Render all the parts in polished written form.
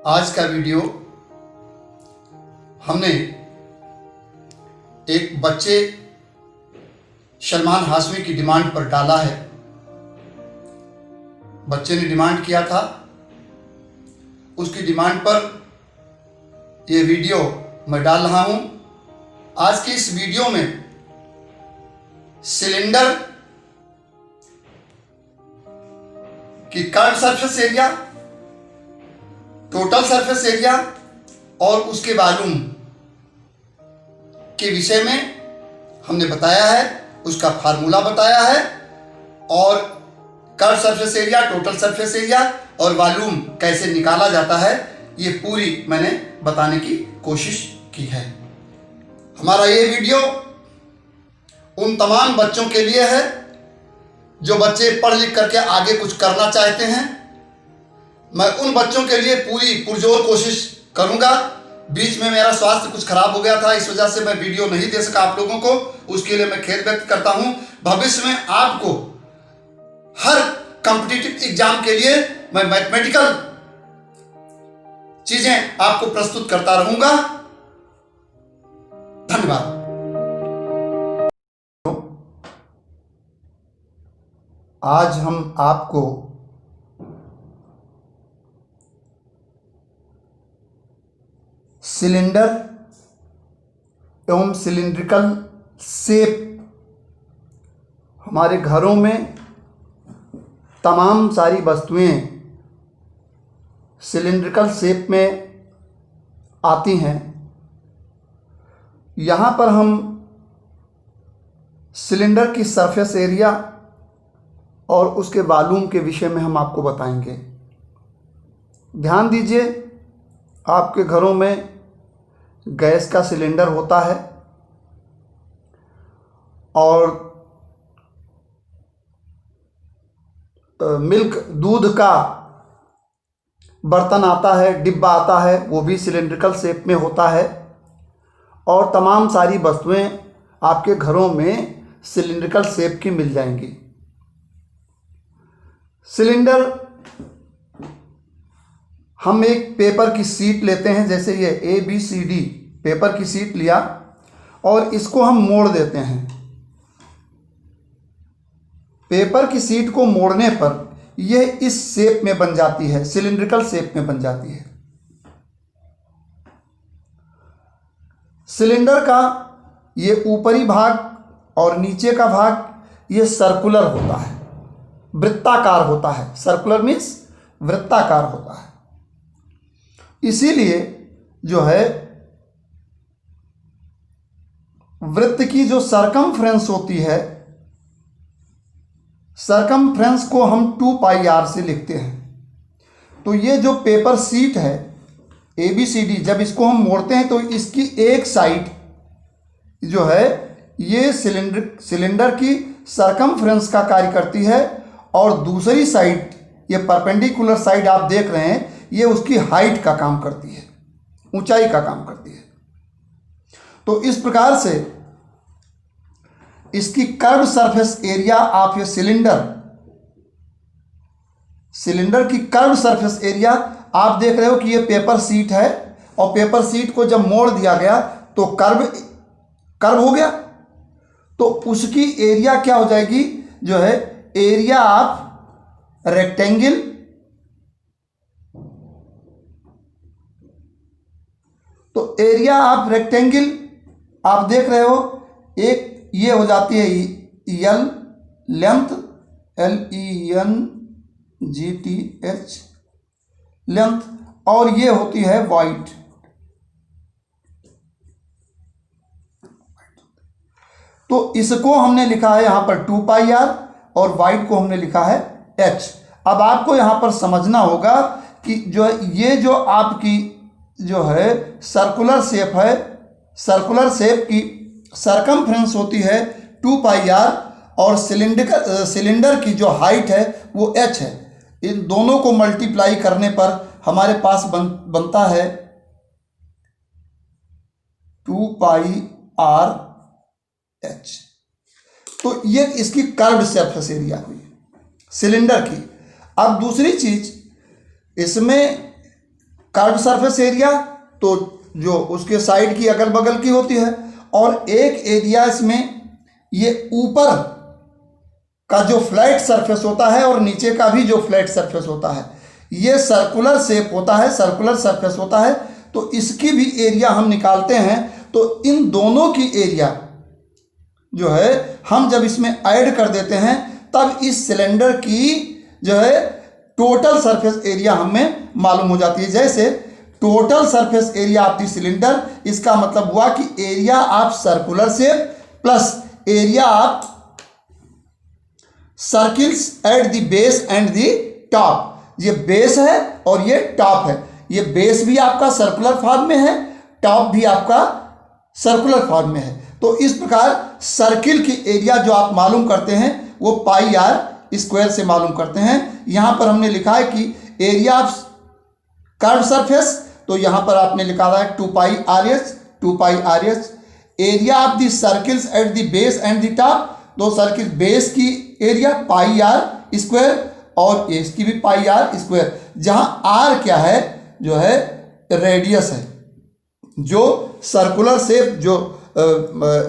आज का वीडियो हमने एक बच्चे सलमान हाशमी की डिमांड पर डाला है। बच्चे ने डिमांड किया था, उसकी डिमांड पर यह वीडियो मैं डाल रहा हूं। आज की इस वीडियो में सिलेंडर की curve surface area, total surface area और उसके वॉल्यूम के विषय में हमने बताया है, उसका फार्मूला बताया है और curve surface area, total surface area और वॉल्यूम कैसे निकाला जाता है, ये पूरी मैंने बताने की कोशिश की है। हमारा ये वीडियो उन तमाम बच्चों के लिए है जो बच्चे पढ़ लिख करके आगे कुछ करना चाहते हैं। मैं उन बच्चों के लिए पूरी पुरजोर कोशिश करूंगा। बीच में मेरा स्वास्थ्य कुछ खराब हो गया था, इस वजह से मैं वीडियो नहीं दे सका आप लोगों को, उसके लिए मैं खेद व्यक्त करता हूं। भविष्य में आपको हर कॉम्पिटिटिव एग्जाम के लिए मैं मैथमेटिकल चीजें आपको प्रस्तुत करता रहूंगा। धन्यवाद। आज हम आपको सिलेंडर एवं सिलिंड्रिकल शेप, हमारे घरों में तमाम सारी वस्तुएं सिलिंड्रिकल शेप में आती हैं। यहाँ पर हम सिलेंडर की सरफेस एरिया और उसके वॉल्यूम के विषय में हम आपको बताएंगे। ध्यान दीजिए, आपके घरों में गैस का सिलेंडर होता है और मिल्क दूध का बर्तन आता है, डिब्बा आता है, वो भी सिलिंड्रिकल शेप में होता है और तमाम सारी वस्तुएं आपके घरों में सिलिंड्रिकल शेप की मिल जाएंगी। सिलेंडर, हम एक पेपर की शीट लेते हैं, जैसे ये ABCD पेपर की शीट लिया और इसको हम मोड़ देते हैं। पेपर की शीट को मोड़ने पर यह इस शेप में बन जाती है, सिलिंड्रिकल शेप में बन जाती है। सिलेंडर का ये ऊपरी भाग और नीचे का भाग ये सर्कुलर होता है, वृत्ताकार होता है। सर्कुलर मीन्स वृत्ताकार होता है। इसीलिए जो है वृत्त की जो सरकमफ्रेंस होती है, सरकमफ्रेंस को हम 2πr से लिखते हैं। तो ये जो पेपर शीट है ABCD, जब इसको हम मोड़ते हैं तो इसकी एक साइड जो है ये सिलेंडर की सरकमफ्रेंस का कार्य करती है और दूसरी साइड, ये परपेंडिकुलर साइड आप देख रहे हैं, ये उसकी हाइट का काम करती है, ऊंचाई का काम करती है। तो इस प्रकार से इसकी कर्व सरफेस एरिया, आप ये सिलेंडर की कर्व सरफेस एरिया आप देख रहे हो कि ये पेपर शीट है और पेपर शीट को जब मोड़ दिया गया तो कर्व हो गया, तो उसकी एरिया क्या हो जाएगी, जो है एरिया ऑफ रेक्टेंगल, तो एरिया ऑफ रेक्टेंगल आप देख रहे हो, एक ये हो जाती है L लेंथ, LENGTH लेंथ, और ये होती है वाइड। तो इसको हमने लिखा है यहां पर 2πr और वाइड को हमने लिखा है h। अब आपको यहां पर समझना होगा कि जो ये जो आपकी जो है सर्कुलर शेप है, सर्कुलर शेप की सरकमफ्रेंस होती है 2πr और सिलेंडर की जो हाइट है वो h है। इन दोनों को मल्टीप्लाई करने पर हमारे पास बनता है 2πrh। तो ये इसकी कर्व्ड सरफेस एरिया हुई सिलेंडर की। अब दूसरी चीज, इसमें कर्व सरफेस एरिया तो जो उसके साइड की अगल बगल की होती है, और एक एरिया इसमें ये ऊपर का जो फ्लैट सरफेस होता है और नीचे का भी जो फ्लैट सरफेस होता है, ये सर्कुलर शेप होता है, सर्कुलर सरफेस होता है। तो इसकी भी एरिया हम निकालते हैं। तो इन दोनों की एरिया जो है हम जब इसमें ऐड कर देते हैं तब इस सिलेंडर की जो है टोटल सरफेस एरिया हमें मालूम हो जाती है। जैसे total surface area of the cylinder, इसका मतलब हुआ कि area of circular shape plus area of circles at the base and the top. ये बेस है और ये टॉप है। ये बेस भी आपका सर्कुलर फॉर्म में है, टॉप भी आपका सर्कुलर फॉर्म में है। तो इस प्रकार सर्किल की एरिया जो आप मालूम करते हैं वो पाई आर स्क्वायर से मालूम करते हैं। यहाँ पर हमने लिखा है कि एरिया ऑफ कर्व सरफेस, तो यहाँ पर आपने लिखा हुआ है 2 pi R H, 2 pi R H. Area of the circles at the base and the top, दो सर्किल बेस की एरिया पाई आर स्क्वायर और इसकी भी पाई आर स्क्वायर, जहाँ आर क्या है, जो है रेडियस है, जो सर्कुलर शेप, जो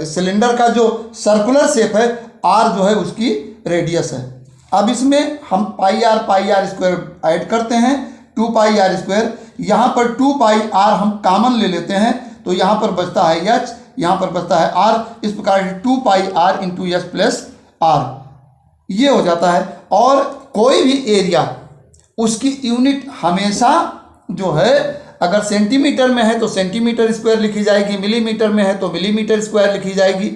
सिलेंडर का जो सर्कुलर शेप है, आर जो है उसकी रेडियस है। अब इसमें हम पाई आर स्क्वायर ऐड करते हैं, 2 पाई आर स्क्वायर। यहाँ पर 2 पाई आर हम कॉमन ले लेते हैं, तो यहाँ पर बचता है एच, यहाँ पर बचता है आर। इस प्रकार 2 pi R into H plus R ये हो जाता है। और कोई भी एरिया उसकी यूनिट हमेशा जो है, अगर सेंटीमीटर में है तो सेंटीमीटर स्क्वायर लिखी जाएगी, मिलीमीटर में है तो मिलीमीटर स्क्वायर लिखी जाएगी।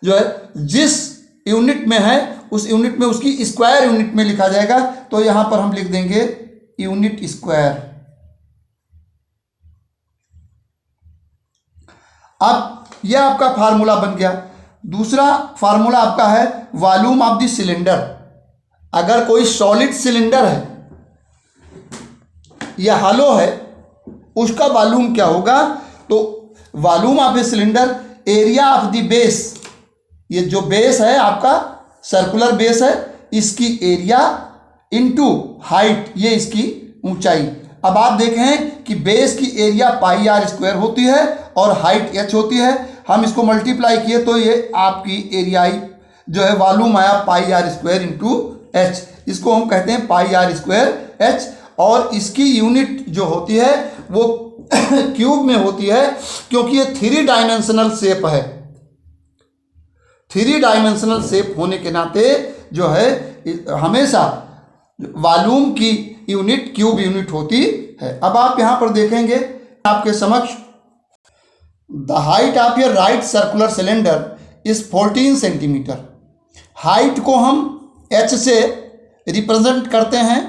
जो है जिस यूनिट में है उस यूनिट में उसकी स्क्वायर यूनिट में लिखा जाएगा। तो यहां पर हम लिख देंगे यूनिट स्क्वायर। अब यह आपका फार्मूला बन गया। दूसरा फार्मूला आपका है वॉल्यूम ऑफ द सिलेंडर। अगर कोई सॉलिड सिलेंडर है या हॉलो है, उसका वॉल्यूम क्या होगा, तो volume of a cylinder area of the base, ये जो बेस है आपका सर्कुलर बेस है, इसकी एरिया इनटू हाइट, ये इसकी ऊंचाई। अब आप देखें कि बेस की एरिया पाई आर स्क्वायर होती है और हाइट एच होती है। हम इसको मल्टीप्लाई किए तो ये आपकी एरिया जो है वॉल्यूम आया पाई आर स्क्वायर इंटू एच। इसको हम कहते हैं पाई आर स्क्वायर एच। और इसकी यूनिट जो होती है वो क्यूब में होती है, क्योंकि ये 3 डायमेंशनल शेप है। 3 डायमेंशनल शेप होने के नाते जो है हमेशा वॉल्यूम की यूनिट क्यूब यूनिट होती है। अब आप यहाँ पर देखेंगे आपके समक्ष, the height of A right circular cylinder is 14 centimetre. Height को हम एच से रिप्रेजेंट करते हैं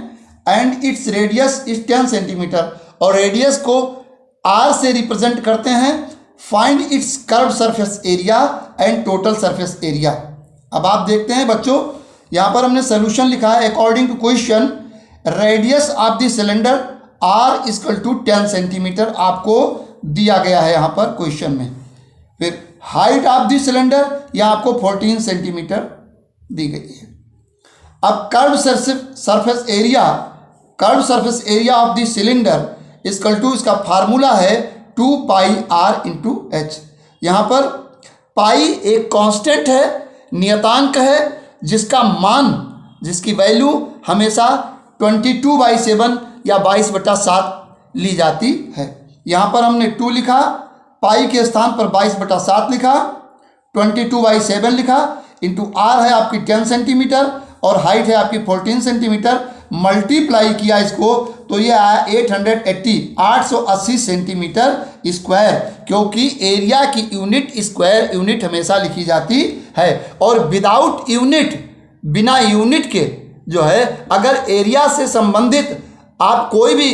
and its radius is 10 centimetre, और रेडियस को आर से रिप्रेजेंट करते हैं। Find its curve surface area and total surface area. अब आप देखते हैं बच्चों, यहाँ पर हमने सोल्यूशन लिखा है according to question, radius of the cylinder r equal to 10 centimetre आपको दिया गया है यहाँ पर क्वेश्चन में। फिर हाइट ऑफ द सिलेंडर यह आपको 14 सेंटीमीटर दी गई है। अब curved surface area of the cylinder equal to, इसका फार्मूला है 2 पाई आर इंटू एच। यहाँ पर पाई एक कांस्टेंट है, नियतांक है, जिसका मान, जिसकी वैल्यू हमेशा 22/7 या 22/7 ली जाती है। यहाँ पर हमने 2 लिखा, पाई के स्थान पर 22/7 लिखा, 22/7 लिखा, इंटू आर है आपकी 10 सेंटीमीटर और हाइट है आपकी 14 सेंटीमीटर। मल्टीप्लाई किया इसको तो ये आया 880 सेंटीमीटर स्क्वायर, क्योंकि एरिया की यूनिट स्क्वायर यूनिट हमेशा लिखी जाती है। और विदाउट यूनिट, बिना यूनिट के जो है, अगर एरिया से संबंधित आप कोई भी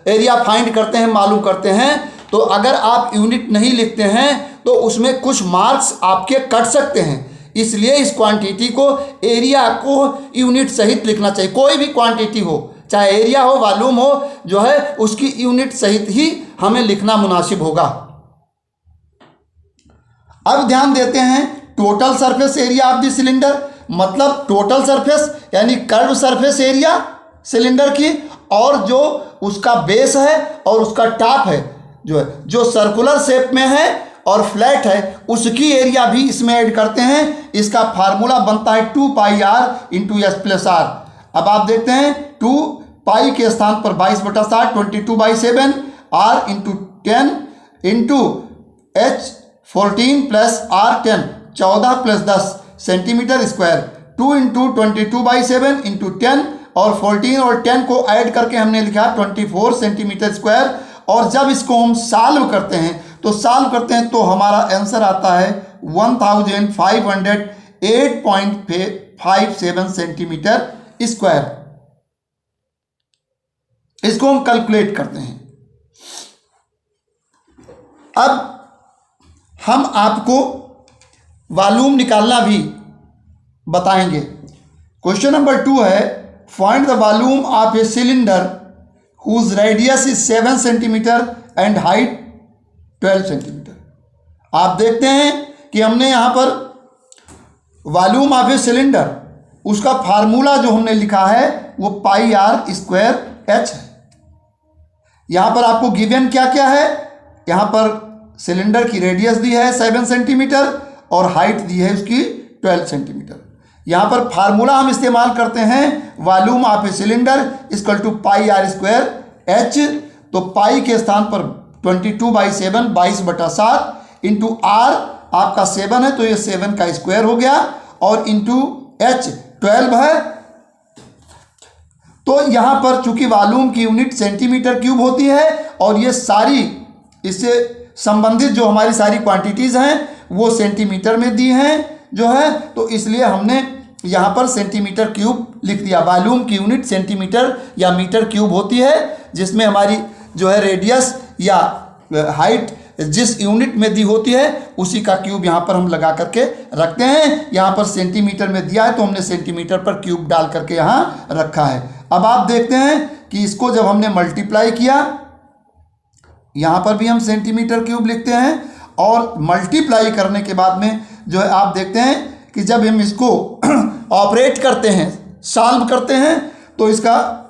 एरिया फाइंड करते हैं, मालूम करते हैं, तो अगर आप यूनिट नहीं लिखते हैं तो उसमें कुछ मार्क्स आपके कट सकते हैं। इसलिए इस क्वांटिटी को, एरिया को यूनिट सहित लिखना चाहिए। कोई भी क्वांटिटी हो, चाहे एरिया हो, वॉल्यूम हो, जो है उसकी यूनिट सहित ही हमें लिखना मुनासिब होगा। अब ध्यान देते हैं total surface area of the cylinder, मतलब टोटल सरफेस यानी कर्व सरफेस एरिया सिलेंडर की, और जो उसका बेस है और उसका टॉप है जो है, जो सर्कुलर शेप में है और फ्लैट है, उसकी एरिया भी इसमें ऐड करते हैं। इसका फार्मूला बनता है 2 pi R into S plus R. अब आप देखते हैं 2 पाई के स्थान पर 22/7 22/7 r into 10 into h 14 plus r 10 14 plus 10 centimetre square. 2 into 22/7 into 10 और 14 और 10 को ऐड करके हमने लिखा 24 सेंटीमीटर स्क्वायर। और जब इसको हम सॉल्व करते हैं तो हमारा आंसर आता है 1508.57 सेंटीमीटर स्क्वायर। इसको हम कैलकुलेट करते हैं। अब हम आपको वॉल्यूम निकालना भी बताएंगे। क्वेश्चन नंबर 2 है, find the volume of a cylinder whose radius is 7 centimetre and height 12 centimetre. आप देखते हैं कि हमने यहाँ पर वॉल्यूम ऑफ ए सिलेंडर, उसका फार्मूला जो हमने लिखा है वो पाई आर स्क्वायर एच है। यहाँ पर आपको गिवन क्या क्या है, यहाँ पर सिलेंडर की रेडियस दी है 7 सेंटीमीटर और हाइट दी है उसकी 12 सेंटीमीटर। यहाँ पर फार्मूला हम इस्तेमाल करते हैं volume of a cylinder equal to pi are square h. तो पाई के स्थान पर 22/7 22/7 इंटू आर आपका 7 है तो ये 7 का स्क्वायर हो गया, और इंटू एच 12 है। तो यहाँ पर चूंकि वॉल्यूम की यूनिट सेंटीमीटर क्यूब होती है और ये सारी इससे संबंधित जो हमारी सारी क्वांटिटीज़ हैं वो सेंटीमीटर में दी हैं जो है, तो इसलिए हमने यहाँ पर सेंटीमीटर क्यूब लिख दिया। वॉल्यूम की यूनिट सेंटीमीटर या मीटर क्यूब होती है, जिसमें हमारी जो है रेडियस या हाइट जिस यूनिट में दी होती है उसी का क्यूब यहाँ पर हम लगा करके रखते हैं। यहाँ पर सेंटीमीटर में दिया है तो हमने सेंटीमीटर पर क्यूब डाल करके यहाँ रखा है। अब आप देखते हैं कि इसको जब हमने मल्टीप्लाई किया, यहाँ पर भी हम सेंटीमीटर क्यूब लिखते हैं, और मल्टीप्लाई करने के बाद में जो है आप देखते हैं कि जब हम इसको ऑपरेट करते हैं, सॉल्व करते हैं, तो इसका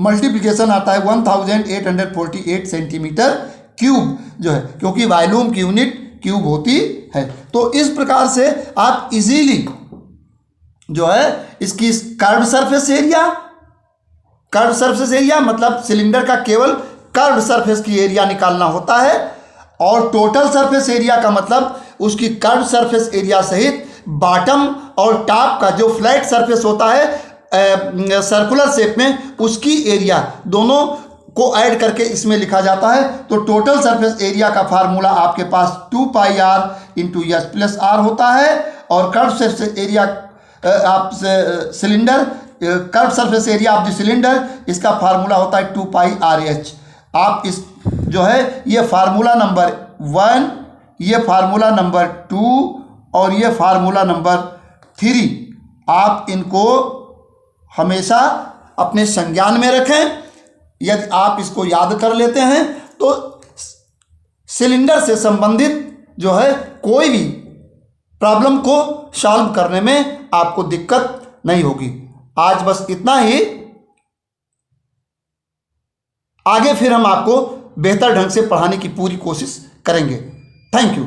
मल्टीप्लिकेशन आता है 1848 सेंटीमीटर क्यूब जो है, क्योंकि वॉल्यूम की यूनिट क्यूब होती है। तो इस प्रकार से आप इजीली जो है इसकी कर्व सरफेस एरिया मतलब सिलेंडर का केवल कर्व सरफेस की एरिया निकालना होता है, और टोटल सरफेस एरिया का मतलब उसकी कर्व सरफेस एरिया सहित बॉटम और टॉप का जो फ्लैट सरफेस होता है सर्कुलर शेप में, उसकी एरिया दोनों को ऐड करके इसमें लिखा जाता है। तो टोटल सरफेस एरिया का फार्मूला आपके पास 2 pi R into S plus R होता है, और कर्व सरफेस एरिया आप cylinder curve surface area of the cylinder, इसका फार्मूला होता है 2 पाई आर एच। आप इस जो है ये फार्मूला नंबर 1, ये फार्मूला नंबर 2 और ये फार्मूला नंबर 3 आप इनको हमेशा अपने संज्ञान में रखें। यदि आप इसको याद कर लेते हैं तो सिलेंडर से संबंधित जो है कोई भी प्रॉब्लम को सॉल्व करने में आपको दिक्कत नहीं होगी। आज बस इतना ही, आगे फिर हम आपको बेहतर ढंग से पढ़ाने की पूरी कोशिश करेंगे। Thank you.